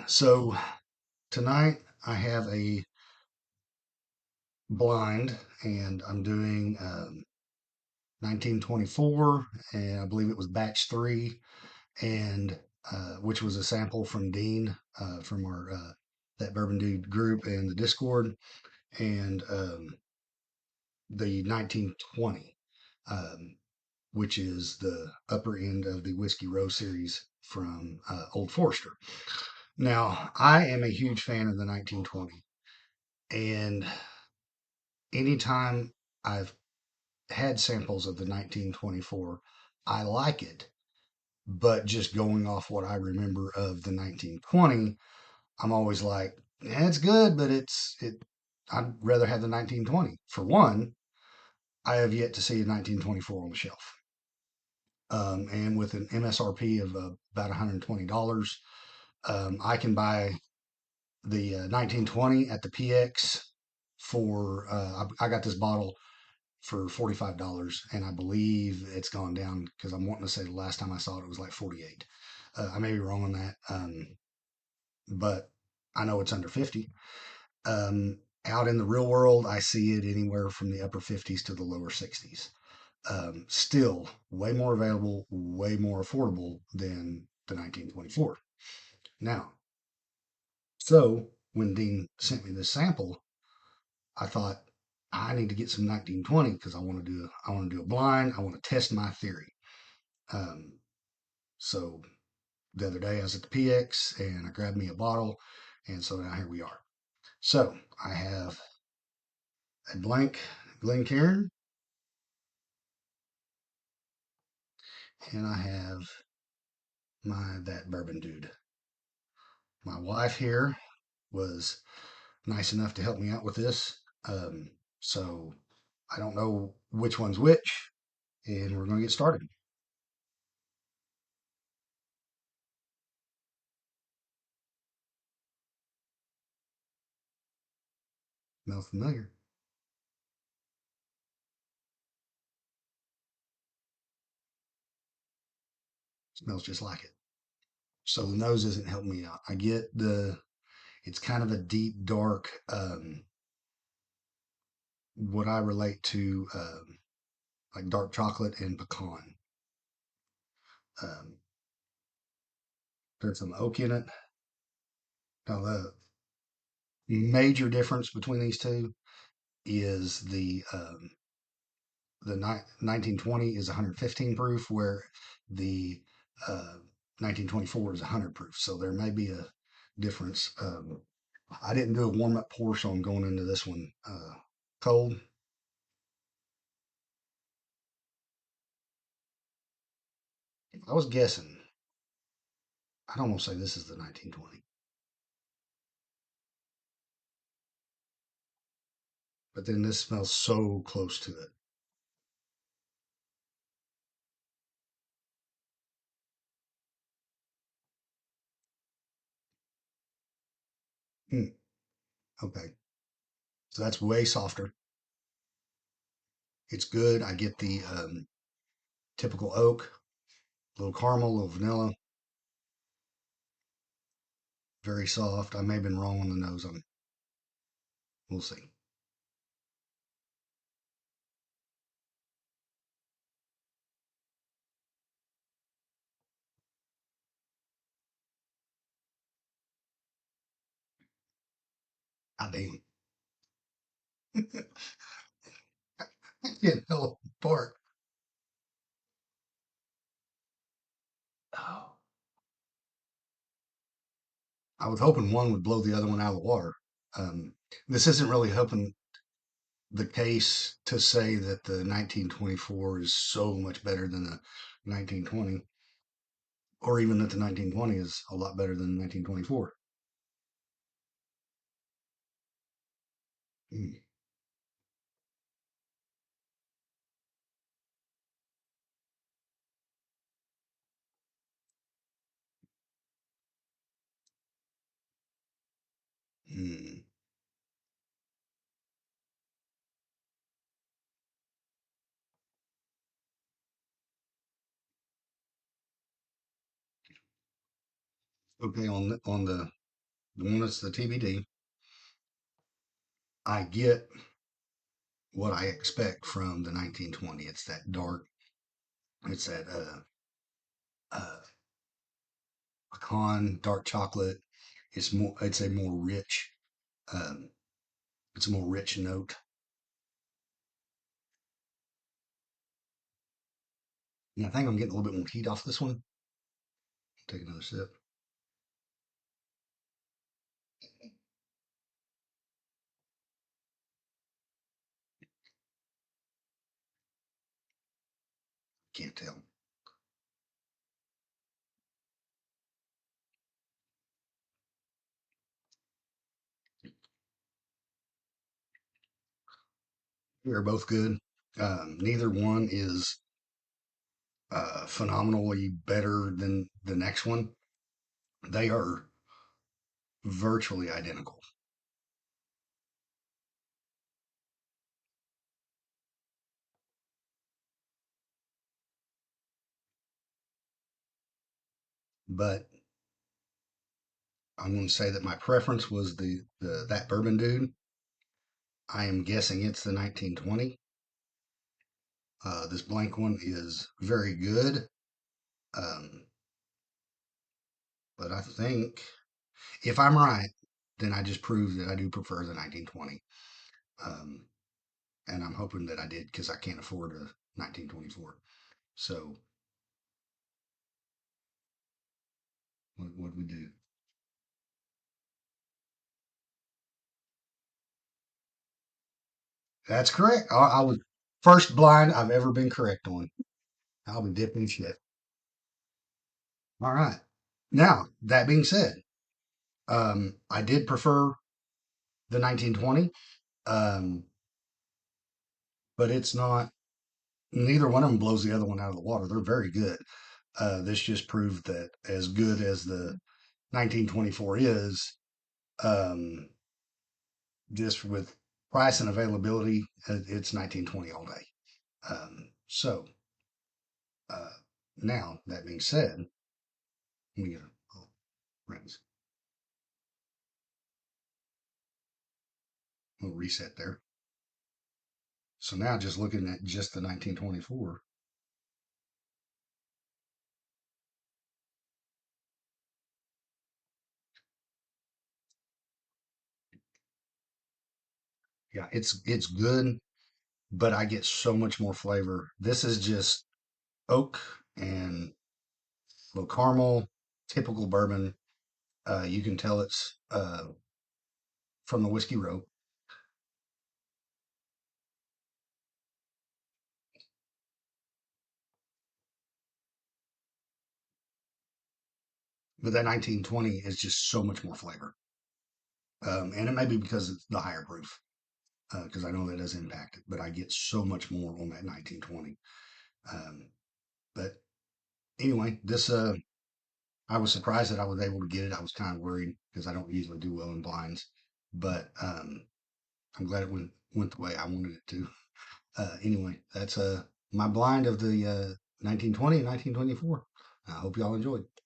So tonight I have a blind, and I'm doing 1924, and I believe it was batch three, and which was a sample from Dean from our that Bourbon Dude group and the Discord, and the 1920, um, which is the upper end of the Whiskey Row series from Old Forester. Now, I am a huge fan of the 1920, and anytime I've had samples of the 1924, I like it. But just going off what I remember of the 1920, I'm always like, yeah, it's good, but it. I'd rather have the 1920. For one, I have yet to see a 1924 on the shelf. And with an MSRP of about $120, I can buy the 1920 at the PX for. I got this bottle for $45, and I believe it's gone down because I'm wanting to say the last time I saw it, it was like 48. I may be wrong on that, but I know it's under 50. Out in the real world, I see it anywhere from the upper 50s to the lower 60s. Still way more available, way more affordable than the 1924. Now, so when Dean sent me this sample, I thought I need to get some 1920 because I want to do a blind. I want to test my theory. Um, so the other day I was at the PX and I grabbed me a bottle, and so now here we are. So I have a blank Glencairn, and I have that Bourbon Dude. My wife here was nice enough to help me out with this, so I don't know which one's which, and we're going to get started. Smell familiar? Smells just like it. So the nose isn't helping me out. I get it's kind of a deep, dark, what I relate to like dark chocolate and pecan. Um, there's some oak in it. Now, the major difference between these two is the 1920 is 115 proof, where the 1924 is 100 proof. So there may be a difference. I didn't do a warm up pour, so I'm going into this one cold. I was guessing. I'd almost say this is the 1920, but then this smells so close to it. Hmm, okay, so that's way softer. It's good. I get the typical oak, a little caramel, a little vanilla, very soft. I may have been wrong on the nose. We'll see. I damn. It fell apart. Oh, I was hoping one would blow the other one out of the water. Um, this isn't really helping the case to say that the 1924 is so much better than the 1920, or even that the 1920 is a lot better than the 1924. Mm, mm. Okay, the one that's the TBD, I get what I expect from the 1920. It's that dark. It's that uh, pecan dark chocolate. It's more. It's a more rich. Um, it's a more rich note. And I think I'm getting a little bit more heat off this one. Take another sip. Can't tell. They're both good. Neither one is phenomenally better than the next one. They are virtually identical. But I'm going to say that my preference was the that bourbon dude. I am guessing it's the 1920. This blank one is very good, um, but I think if I'm right, then I just proved that I do prefer the 1920. Um, and I'm hoping that I did because I can't afford a 1924. So what we do? That's correct. I was first blind I've ever been correct on. I'll be dipping shit. All right. Now that being said, I did prefer the 1920, um, but it's not. Neither one of them blows the other one out of the water. They're very good. This just proved that as good as the 1924 is, um, just with price and availability, it's 1920 all day. So uh, now that being said, we get a rinse. We'll reset there. So now just looking at just the 1924, yeah, it's good, but I get so much more flavor. This is just oak and low caramel, typical bourbon. You can tell it's from the Whiskey Row. But that 1920 is just so much more flavor. And it may be because it's the higher proof, because I know that does impact it, but I get so much more on that 1920. Um, but anyway, I was surprised that I was able to get it. I was kind of worried because I don't usually do well in blinds, but I'm glad it went the way I wanted it to. Anyway, that's my blind of the 1920 and 1924. I hope y'all enjoyed.